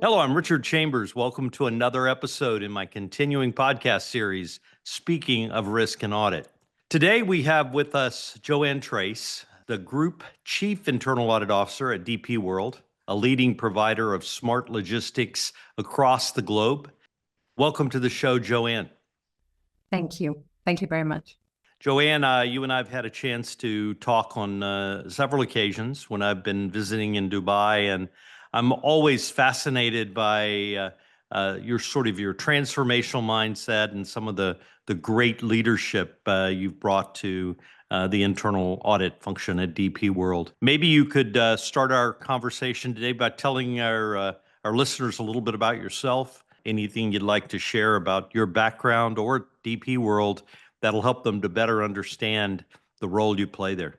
Hello, I'm Richard Chambers. Welcome to another episode in my continuing podcast series, Speaking of Risk and Audit. Today we have with us Joanne Traice, the Group Chief Internal Audit Officer at DP World, a leading provider of smart logistics across the globe. Welcome to the show, Joanne. Thank you. Thank you very much. Joanne, you and I have had a chance to talk on several occasions when I've been visiting in Dubai, and I'm always fascinated by your transformational mindset and some of the great leadership you've brought to the internal audit function at DP World. Maybe you could start our conversation today by telling our listeners a little bit about yourself, anything you'd like to share about your background or DP World that'll help them to better understand the role you play there.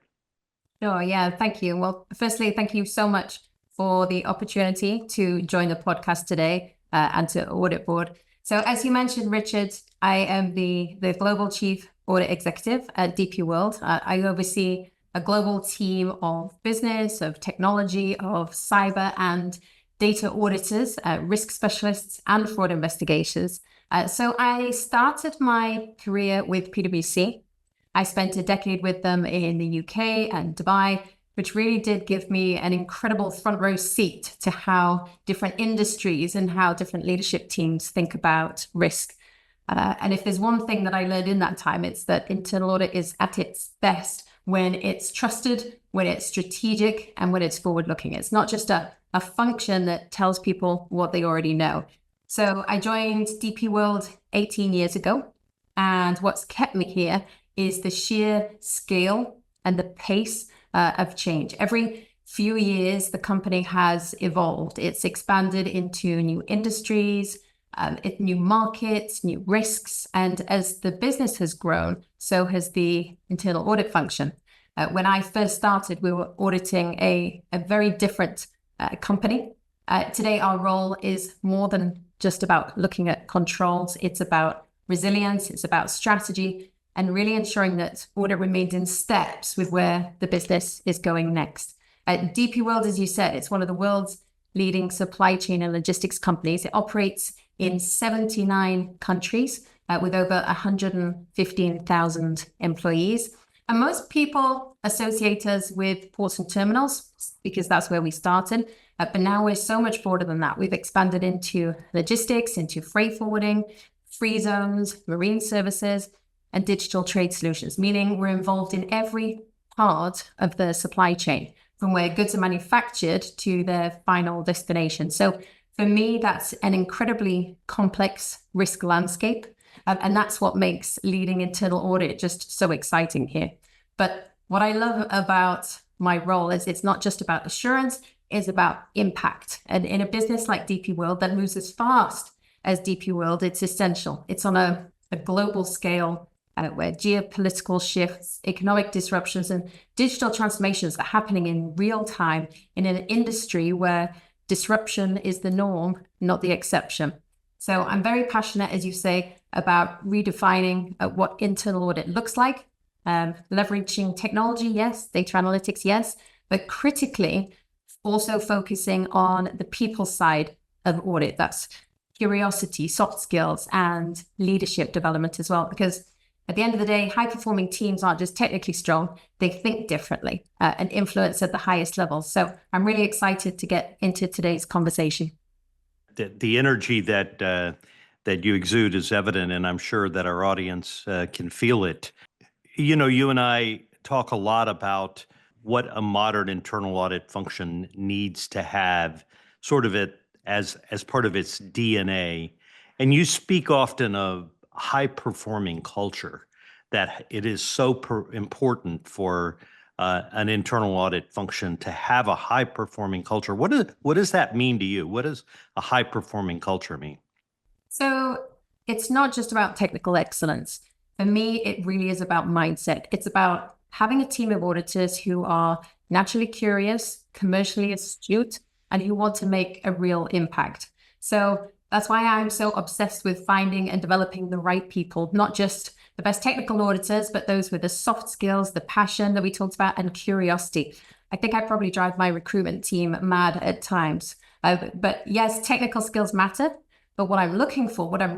Sure, yeah, thank you. Well, firstly, thank you so much for the opportunity to join the podcast today and to Audit Board. So as you mentioned, Richard, I am the Global Chief Audit Executive at DP World. I oversee a global team of business, of technology, of cyber and data auditors, risk specialists, and fraud investigators. So I started my career with PwC. I spent a decade with them in the UK and Dubai, which really did give me an incredible front row seat to how different industries and how different leadership teams think about risk. And if there's one thing that I learned in that time, it's that internal audit is at its best when it's trusted, when it's strategic, and when it's forward-looking. It's not just a function that tells people what they already know. So I joined DP World 18 years ago, and what's kept me here is the sheer scale and the pace of change. Every few years, the company has evolved. It's expanded into new industries, new markets, new risks. And as the business has grown, so has the internal audit function. When I first started, we were auditing a very different company. Today, our role is more than just about looking at controls. It's about resilience, it's about strategy, and really ensuring that audit remains in steps with where the business is going next. At DP World, as you said, it's one of the world's leading supply chain and logistics companies. It operates in 79 countries with over 115,000 employees. And most people associate us with ports and terminals because that's where we started. But now we're so much broader than that. We've expanded into logistics, into freight forwarding, free zones, marine services, and digital trade solutions, meaning we're involved in every part of the supply chain, from where goods are manufactured to their final destination. So for me, that's an incredibly complex risk landscape. And that's what makes leading internal audit just so exciting here. But what I love about my role is it's not just about assurance, it's about impact. And in a business like DP World that moves as fast as DP World, it's essential. It's on a global scale where geopolitical shifts, economic disruptions, and digital transformations are happening in real time in an industry where disruption is the norm, not the exception. So I'm very passionate, as you say, about redefining what internal audit looks like, leveraging technology, yes, data analytics, yes, but critically also focusing on the people side of audit. That's curiosity, soft skills, and leadership development as well. Because at the end of the day, high-performing teams aren't just technically strong, they think differently and influence at the highest level. So I'm really excited to get into today's conversation. The energy that you exude is evident, and I'm sure that our audience can feel it. You know, you and I talk a lot about what a modern internal audit function needs to have sort of it as part of its DNA. And you speak often of high-performing culture, that it is so important for an internal audit function to have a high-performing culture. What does that mean to you? What does a high-performing culture mean? So it's not just about technical excellence. For me, it really is about mindset. It's about having a team of auditors who are naturally curious, commercially astute, and who want to make a real impact. So that's why I'm so obsessed with finding and developing the right people, not just the best technical auditors, but those with the soft skills, the passion that we talked about, and curiosity. I think I probably drive my recruitment team mad at times. But yes, technical skills matter. But what I'm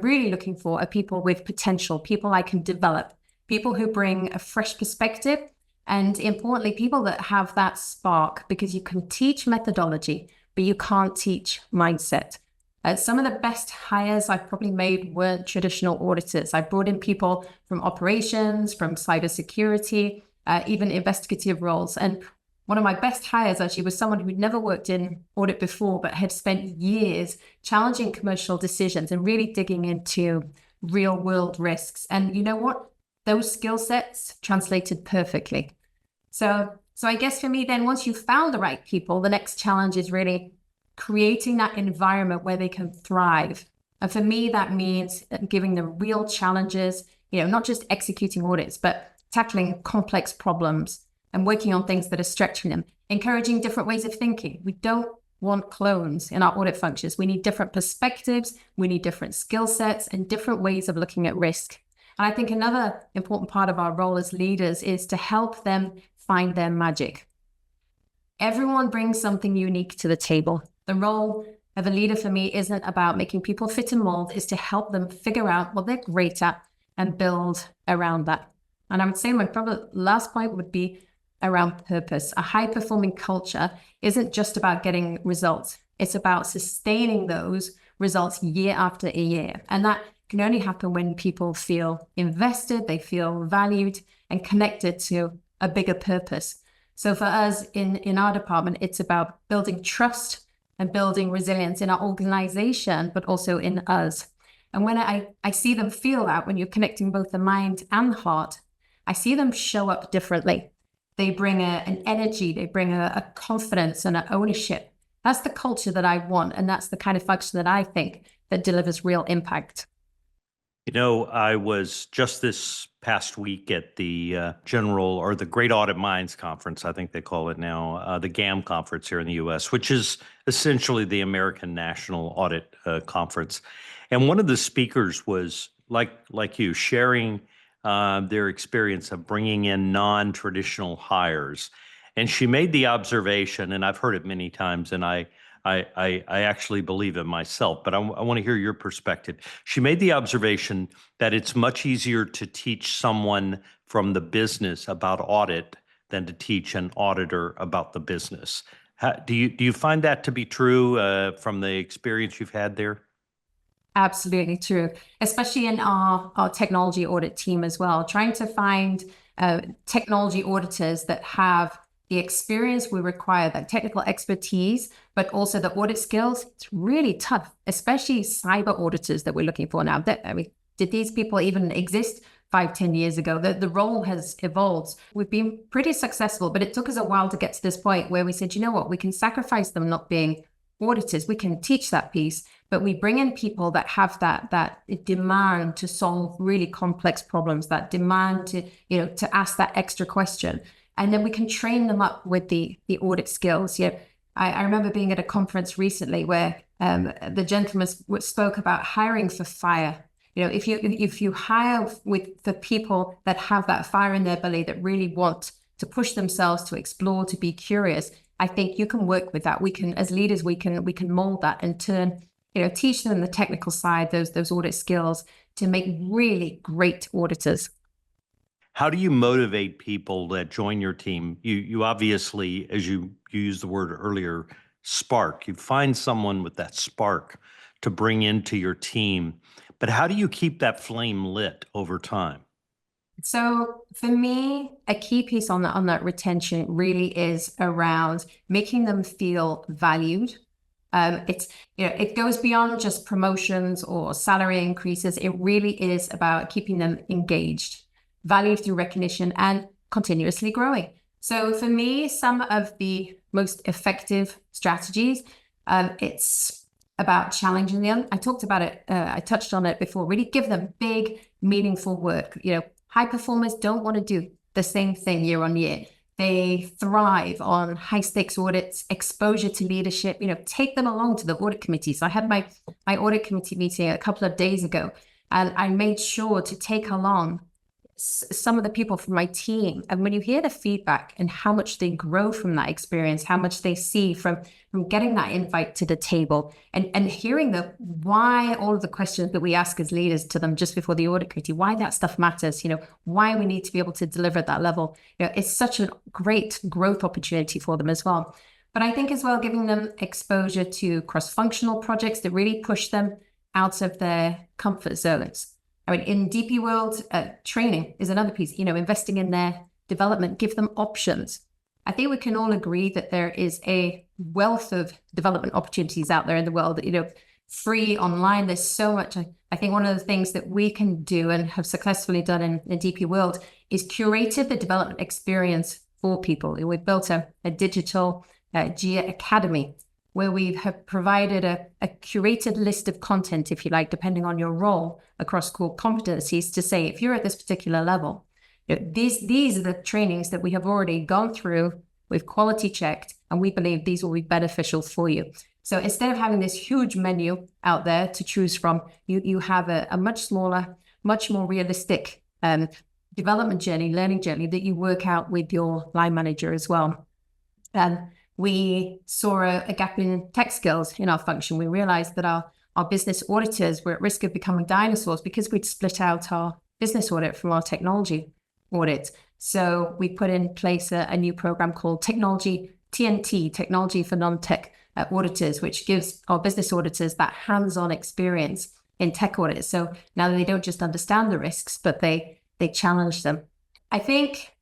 really looking for are people with potential, people I can develop, people who bring a fresh perspective, and importantly, people that have that spark, because you can teach methodology, but you can't teach mindset. Some of the best hires I've probably made weren't traditional auditors. I brought in people from operations, from cybersecurity, even investigative roles. And one of my best hires actually was someone who'd never worked in audit before, but had spent years challenging commercial decisions and really digging into real world risks. And you know what? Those skill sets translated perfectly. So I guess for me then, once you've found the right people, the next challenge is really creating that environment where they can thrive. And for me, that means giving them real challenges, not just executing audits, but tackling complex problems and working on things that are stretching them, encouraging different ways of thinking. We don't want clones in our audit functions. We need different perspectives, we need different skill sets and different ways of looking at risk. And I think another important part of our role as leaders is to help them find their magic. Everyone brings something unique to the table. The role of a leader for me isn't about making people fit a mold, it's to help them figure out what they're great at and build around that. And I would say my probably last point would be around purpose. A high-performing culture isn't just about getting results. It's about sustaining those results year after year. And that can only happen when people feel invested, they feel valued and connected to a bigger purpose. So for us in our department, it's about building trust and building resilience in our organization, but also in us. And when I see them feel that, when you're connecting both the mind and the heart, I see them show up differently. They bring an energy, they bring a confidence and an ownership. That's the culture that I want. And that's the kind of function that I think that delivers real impact. I was just this past week at the the Great Audit Minds Conference, I think they call it now, the GAM conference here in the US, which is essentially the American National Audit Conference. And one of the speakers was like you, sharing their experience of bringing in non-traditional hires. And she made the observation, and I've heard it many times, and I actually believe it myself, but I want to hear your perspective. She made the observation that it's much easier to teach someone from the business about audit than to teach an auditor about the business. Do you find that to be true from the experience you've had there? Absolutely true, especially in our technology audit team as well, trying to find technology auditors that have the experience we require, that technical expertise, but also the audit skills. It's really tough, especially cyber auditors that we're looking for now. Did these people even exist 5-10 years ago? The role has evolved. We've been pretty successful, but it took us a while to get to this point where we said, you know what, we can sacrifice them not being auditors. We can teach that piece, but we bring in people that have that demand to solve really complex problems, that demand to ask that extra question. And then we can train them up with the audit skills. I remember being at a conference recently where the gentleman spoke about hiring for fire. If you hire for people that have that fire in their belly, that really want to push themselves, to explore, to be curious, I think you can work with that. We can, as leaders, we can mold that and teach them the technical side, those audit skills, to make really great auditors. How do you motivate people that join your team? You obviously, as you used the word earlier, spark. You find someone with that spark to bring into your team. But how do you keep that flame lit over time? So for me, a key piece on that retention really is around making them feel valued. It goes beyond just promotions or salary increases. It really is about keeping them engaged, valued through recognition, and continuously growing. So for me, some of the most effective strategies, it's about challenging them. I talked about it, I touched on it before. Really give them big, meaningful work. High performers don't want to do the same thing year on year. They thrive on high stakes audits, exposure to leadership. Take them along to the audit committee. So I had my audit committee meeting a couple of days ago, and I made sure to take along some of the people from my team, and when you hear the feedback and how much they grow from that experience, how much they see from getting that invite to the table, and hearing the why, all of the questions that we ask as leaders to them just before the audit committee, why that stuff matters, why we need to be able to deliver at that level, it's such a great growth opportunity for them as well. But I think as well, giving them exposure to cross-functional projects that really push them out of their comfort zones. I mean, in DP world, training is another piece, investing in their development, give them options. I think we can all agree that there is a wealth of development opportunities out there in the world, free, online. There's so much. I think one of the things that we can do and have successfully done in DP world is curated the development experience for people. We've built a digital GIA Academy, where we have provided a curated list of content, if you like, depending on your role across core competencies, to say, if you're at this particular level, these are the trainings that we have already gone through, we've quality checked, and we believe these will be beneficial for you. So instead of having this huge menu out there to choose from, you have a much smaller, much more realistic development journey, learning journey that you work out with your line manager as well. We saw a gap in tech skills in our function. We realized that our business auditors were at risk of becoming dinosaurs because we'd split out our business audit from our technology audit. So we put in place a new program called Technology TNT, Technology for Non-Tech Auditors, which gives our business auditors that hands-on experience in tech audits. So now they don't just understand the risks, but they challenge them. I think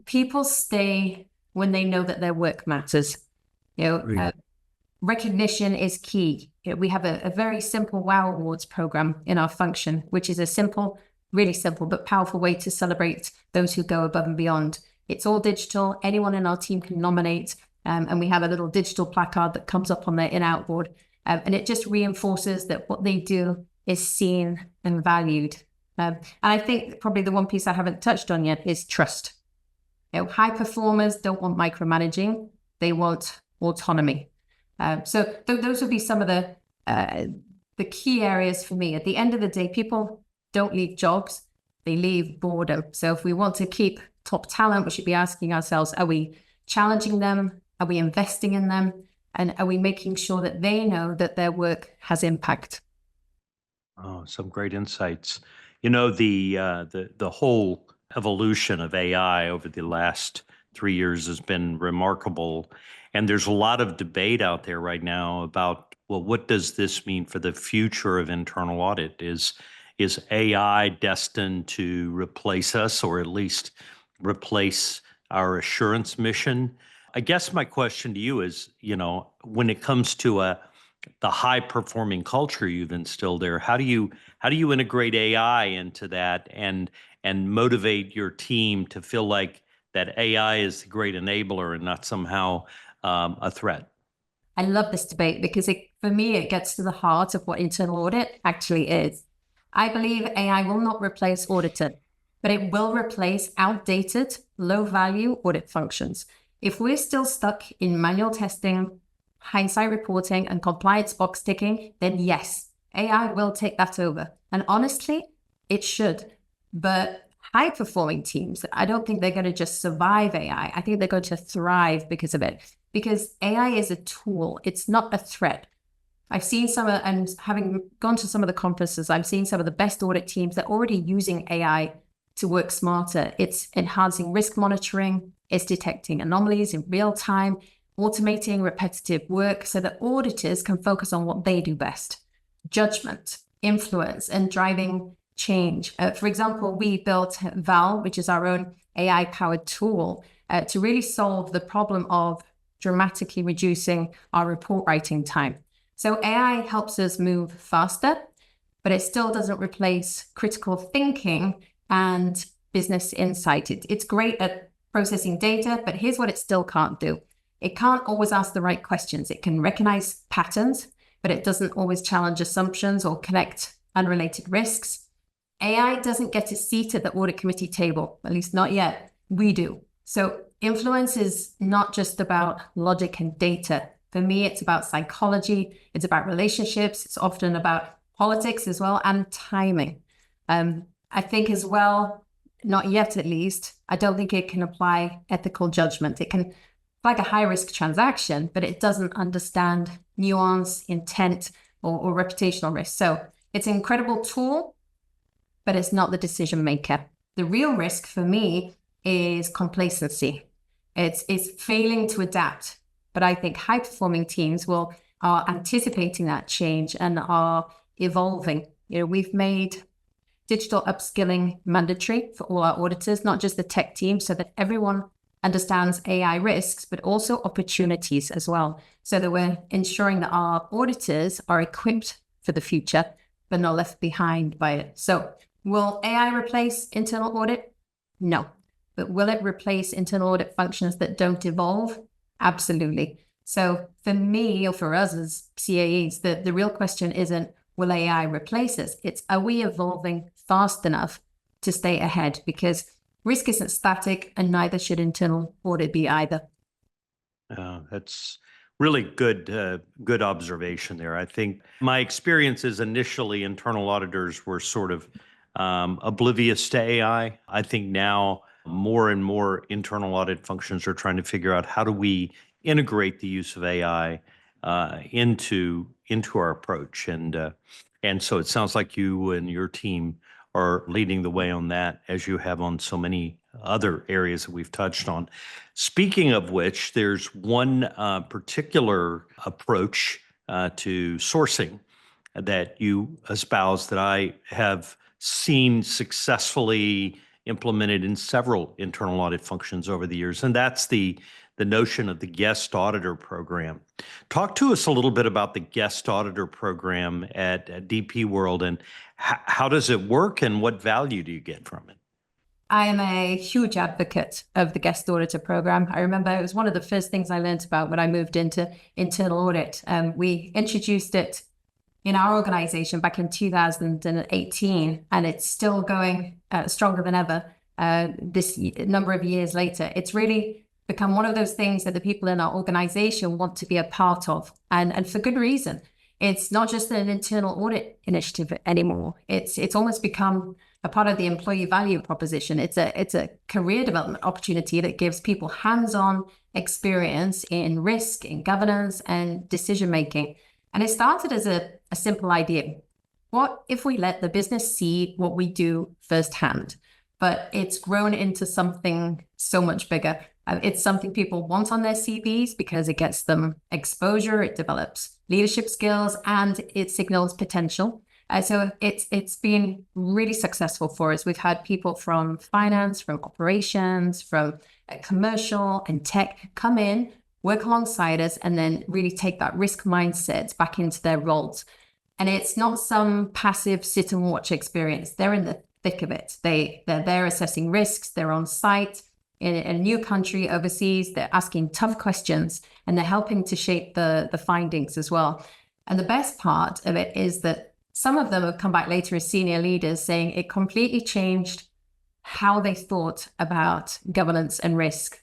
people stay when they know that their work matters. Recognition is key. We have a very simple WOW Awards program in our function, which is a simple, really simple, but powerful way to celebrate those who go above and beyond. It's all digital. Anyone in our team can nominate, and we have a little digital placard that comes up on their in-out board, and it just reinforces that what they do is seen and valued. And I think probably the one piece I haven't touched on yet is trust. High performers don't want micromanaging; they want autonomy. So those would be some of the key areas for me. At the end of the day, people don't leave jobs; they leave boredom. So if we want to keep top talent, we should be asking ourselves: are we challenging them? Are we investing in them? And are we making sure that they know that their work has impact? Oh, some great insights. The whole evolution of AI over the last 3 years has been remarkable. And there's a lot of debate out there right now about, well, what does this mean for the future of internal audit? Is AI destined to replace us, or at least replace our assurance mission? I guess my question to you is, when it comes to the high performing culture you've instilled there, how do you integrate AI into that and motivate your team to feel like that AI is the great enabler and not somehow a threat? I love this debate because for me, it gets to the heart of what internal audit actually is. I believe AI will not replace auditor, but it will replace outdated, low-value audit functions. If we're still stuck in manual testing, hindsight reporting, and compliance box ticking, then yes, AI will take that over. And honestly, it should. But high-performing teams, I don't think they're going to just survive AI. I think they're going to thrive because of it. Because AI is a tool. It's not a threat. I've seen and having gone to some of the conferences, I've seen some of the best audit teams that are already using AI to work smarter. It's enhancing risk monitoring. It's detecting anomalies in real time, automating repetitive work so that auditors can focus on what they do best: judgment, influence, and driving change. For example, we built Val, which is our own AI-powered tool, to really solve the problem of dramatically reducing our report writing time. So AI helps us move faster, but it still doesn't replace critical thinking and business insight. It's great at processing data, but here's what it still can't do. It can't always ask the right questions. It can recognize patterns, but it doesn't always challenge assumptions or connect unrelated risks. AI doesn't get a seat at the audit committee table, at least not yet. We do. So influence is not just about logic and data. For me, it's about psychology. It's about relationships. It's often about politics as well, and timing. I think as well, not yet at least, I don't think it can apply ethical judgment. It can flag a high risk transaction, but it doesn't understand nuance, intent, or reputational risk. So it's an incredible tool, but it's not the decision maker. The real risk for me is complacency. It's failing to adapt. But I think high performing teams are anticipating that change and are evolving. We've made digital upskilling mandatory for all our auditors, not just the tech team, so that everyone understands AI risks, but also opportunities as well, so that we're ensuring that our auditors are equipped for the future, but not left behind by it. So will AI replace internal audit? No. But will it replace internal audit functions that don't evolve? Absolutely. So for me, or for us as CAEs, the real question isn't, will AI replace us? It's, are we evolving fast enough to stay ahead? Because risk isn't static, and neither should internal audit be either. That's really good observation there. I think my experience is initially internal auditors were sort of oblivious to AI. I think now more and more internal audit functions are trying to figure out, how do we integrate the use of AI into our approach, and so it sounds like you and your team are leading the way on that, as you have on so many other areas that we've touched on. Speaking of which, there's one particular approach to sourcing that you espouse that I have seen successfully implemented in several internal audit functions over the years, and that's the notion of the guest auditor program. Talk to us a little bit about the guest auditor program at DP World, and how does it work, and what value do you get from it? I am a huge advocate of the guest auditor program. I remember it was one of the first things I learned about when I moved into internal audit. We introduced it in our organization back in 2018, and it's still going stronger than ever this number of years later. It's really become one of those things that the people in our organization want to be a part of, and for good reason. It's not just an internal audit initiative anymore. It's almost become a part of the employee value proposition. It's a career development opportunity that gives people hands-on experience in risk, in governance, and decision making. And it started as a simple idea. What if we let the business see what we do firsthand? But it's grown into something so much bigger. It's something people want on their CVs because it gets them exposure, it develops leadership skills, and it signals potential. So it's been really successful for us. We've had people from finance, from operations, from commercial and tech come in, work alongside us, and then really take that risk mindset back into their roles. And it's not some passive sit and watch experience. They're in the thick of it. They're there assessing risks. They're on site in a new country overseas. They're asking tough questions, and they're helping to shape the findings as well. And the best part of it is that some of them have come back later as senior leaders saying it completely changed how they thought about governance and risk.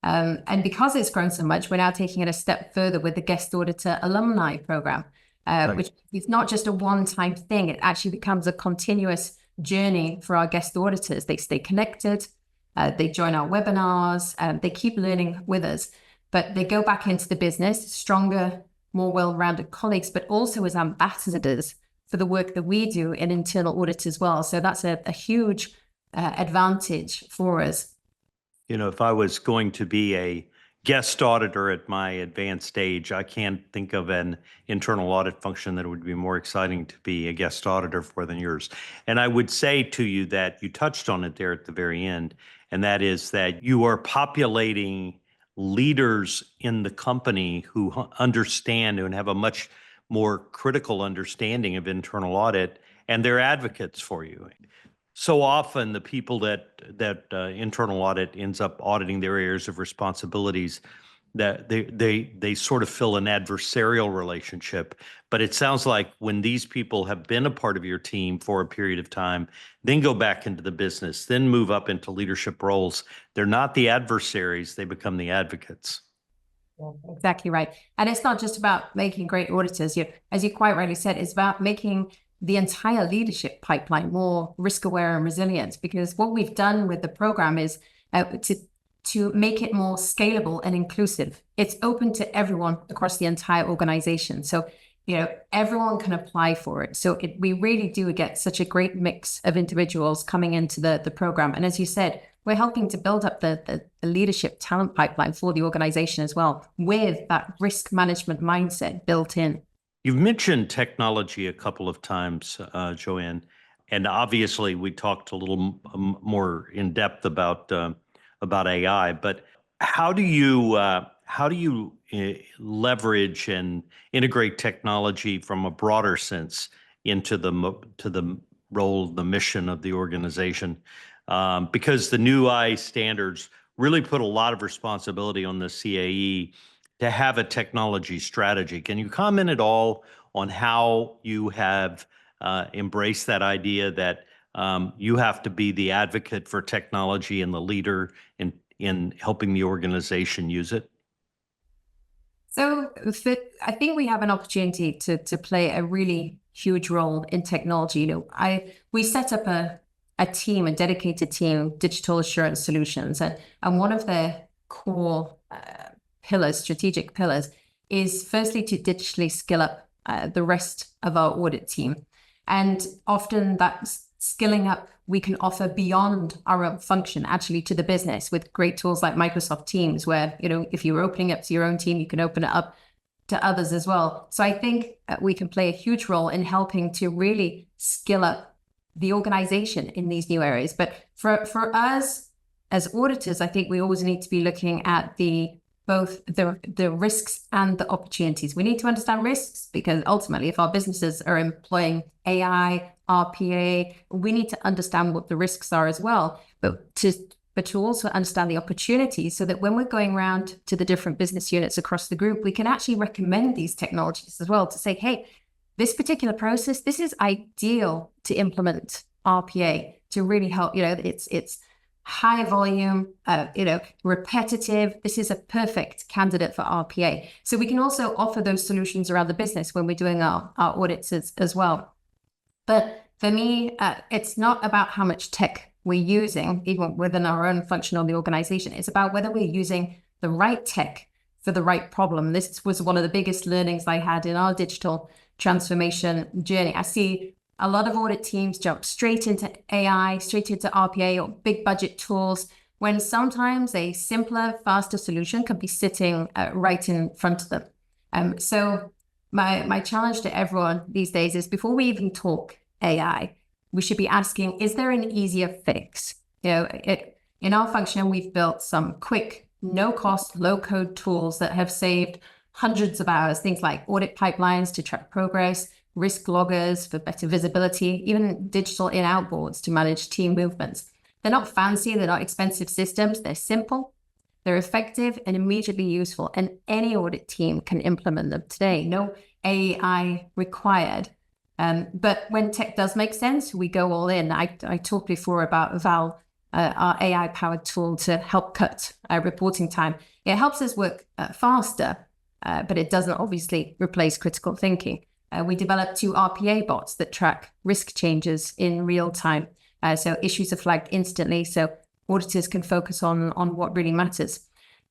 And because it's grown so much, we're now taking it a step further with the guest auditor alumni program, right, which is not just a one-time thing. It actually becomes a continuous journey for our guest auditors. They stay connected, they join our webinars, they keep learning with us, but they go back into the business stronger, more well-rounded colleagues, but also as ambassadors for the work that we do in internal audit as well. So that's a huge advantage for us. You know, if I was going to be a guest auditor at my advanced stage, I can't think of an internal audit function that would be more exciting to be a guest auditor for than yours. And I would say to you that you touched on it there at the very end, and that is that you are populating leaders in the company who understand and have a much more critical understanding of internal audit, and they're advocates for you. So often the people that internal audit ends up auditing their areas of responsibilities, that they sort of fill an adversarial relationship. But it sounds like when these people have been a part of your team for a period of time, then go back into the business, then move up into leadership roles, they're not the adversaries, they become the advocates. Exactly right. And it's not just about making great auditors. As you quite rightly said, it's about making the entire leadership pipeline more risk aware and resilient. Because what we've done with the program is to make it more scalable and inclusive. It's open to everyone across the entire organization. So, everyone can apply for it. So we really do get such a great mix of individuals coming into the program. And as you said, we're helping to build up the leadership talent pipeline for the organization as well, with that risk management mindset built in. You've mentioned technology a couple of times, Joanne, and obviously we talked a little more in depth about AI. But how do you leverage and integrate technology from a broader sense into the role, the mission of the organization? Because the new AI standards really put a lot of responsibility on the CAE to have a technology strategy. Can you comment at all on how you have embraced that idea that you have to be the advocate for technology and the leader in helping the organization use it? So I think we have an opportunity to play a really huge role in technology. We set up a dedicated team, Digital Assurance Solutions, and one of their core strategic pillars, is firstly to digitally skill up the rest of our audit team. And often that skilling up we can offer beyond our own function, actually, to the business, with great tools like Microsoft Teams, where, if you're opening up to your own team, you can open it up to others as well. So I think we can play a huge role in helping to really skill up the organization in these new areas. But for us as auditors, I think we always need to be looking at both the risks and the opportunities. We need to understand risks, because ultimately, if our businesses are employing AI, RPA, we need to understand what the risks are as well, but to also understand the opportunities, so that when we're going around to the different business units across the group, we can actually recommend these technologies as well, to say, hey, this particular process, this is ideal to implement RPA to really help. It's high volume, repetitive. This is a perfect candidate for RPA. So we can also offer those solutions around the business when we're doing our audits as well. But for me, it's not about how much tech we're using, even within our own function of the organization. It's about whether we're using the right tech for the right problem. This was one of the biggest learnings I had in our digital transformation journey. I see a lot of audit teams jump straight into AI, straight into RPA or big budget tools, when sometimes a simpler, faster solution could be sitting right in front of them. So my challenge to everyone these days is, before we even talk AI, we should be asking, is there an easier fix? In our function, we've built some quick, no-cost, low-code tools that have saved hundreds of hours, things like audit pipelines to track progress, risk loggers for better visibility, even digital in-out boards to manage team movements. They're not fancy, they're not expensive systems, they're simple, they're effective and immediately useful, and any audit team can implement them today. No AI required. But when tech does make sense, we go all in. I talked before about Val, our AI-powered tool to help cut reporting time. It helps us work faster, but it doesn't obviously replace critical thinking. We developed 2 RPA bots that track risk changes in real time. So issues are flagged instantly, so auditors can focus on what really matters.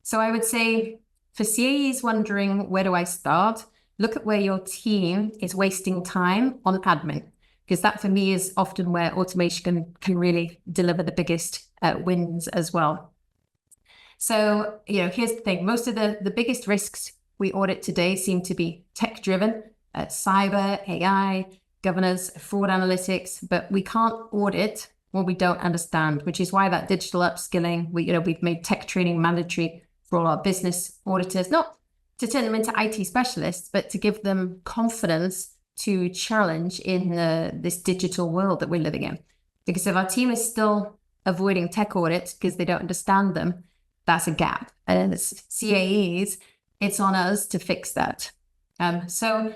So I would say, for CAEs wondering, where do I start? Look at where your team is wasting time on admin, because that, for me, is often where automation can really deliver the biggest wins as well. So, here's the thing. Most of the biggest risks we audit today seem to be tech-driven, cyber, AI, governance, fraud analytics, but we can't audit what we don't understand, which is why that digital upskilling, we've made tech training mandatory for all our business auditors, not to turn them into IT specialists, but to give them confidence to challenge in this digital world that we're living in. Because if our team is still avoiding tech audits because they don't understand them, that's a gap. And as CAEs, it's on us to fix that. So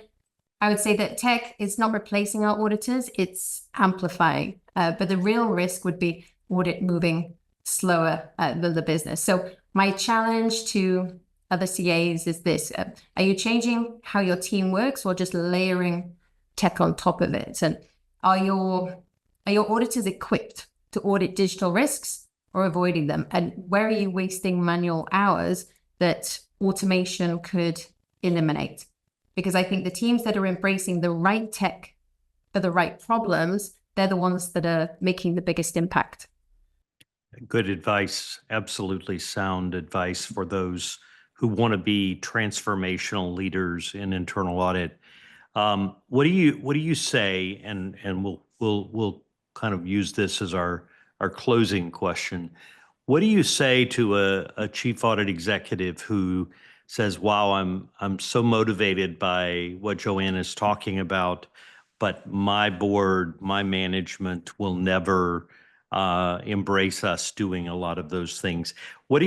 I would say that tech is not replacing our auditors, it's amplifying. But the real risk would be audit moving slower than the business. So my challenge to other CAs is this: are you changing how your team works, or just layering tech on top of it? And are your auditors equipped to audit digital risks or avoiding them? And where are you wasting manual hours that automation could eliminate? Because I think the teams that are embracing the right tech for the right problems, they're the ones that are making the biggest impact. Good advice, absolutely sound advice for those who want to be transformational leaders in internal audit. What do you say? And we'll kind of use this as our closing question. What do you say to a chief audit executive who says, "Wow, I'm so motivated by what Joanne is talking about, but my board, my management will never embrace us doing a lot of those things." What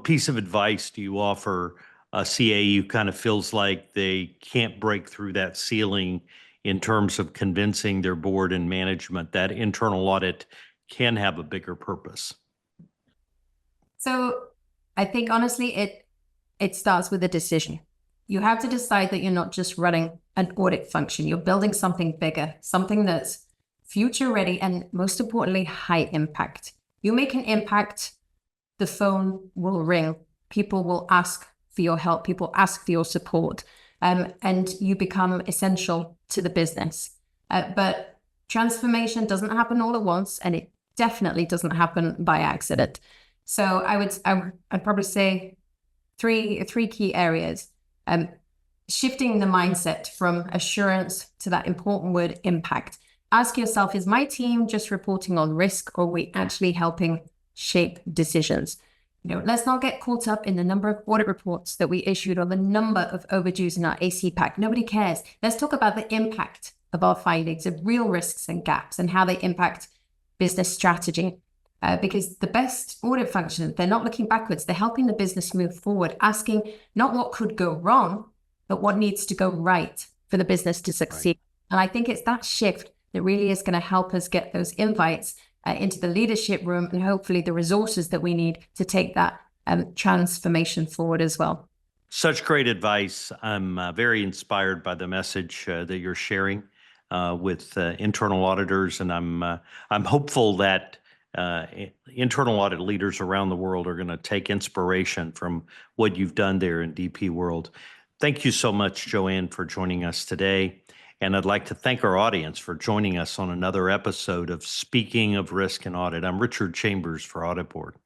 piece of advice do you offer a CA who kind of feels like they can't break through that ceiling in terms of convincing their board and management that internal audit can have a bigger purpose? So I think honestly, it starts with a decision. You have to decide that you're not just running an audit function. You're building something bigger, something that's future ready, and most importantly, high impact. You make an impact, the phone will ring. People will ask for your help. People ask for your support, and you become essential to the business. But transformation doesn't happen all at once, and it definitely doesn't happen by accident. So I'd probably say three key areas. Shifting the mindset from assurance to that important word impact. Ask yourself, is my team just reporting on risk, or are we actually helping shape decisions? Let's not get caught up in the number of audit reports that we issued or the number of overdues in our AC pack. Nobody cares. Let's talk about the impact of our findings, of real risks and gaps, and how they impact business strategy. Because the best audit function, they're not looking backwards. They're helping the business move forward, asking not what could go wrong, but what needs to go right for the business to succeed. Right. And I think it's that shift that really is going to help us get those invites into the leadership room, and hopefully the resources that we need to take that transformation forward as well. Such great advice. I'm very inspired by the message that you're sharing with internal auditors, and I'm hopeful that internal audit leaders around the world are going to take inspiration from what you've done there in DP World. Thank you so much, Joanne, for joining us today. And I'd like to thank our audience for joining us on another episode of Speaking of Risk and Audit. I'm Richard Chambers for Audit Board.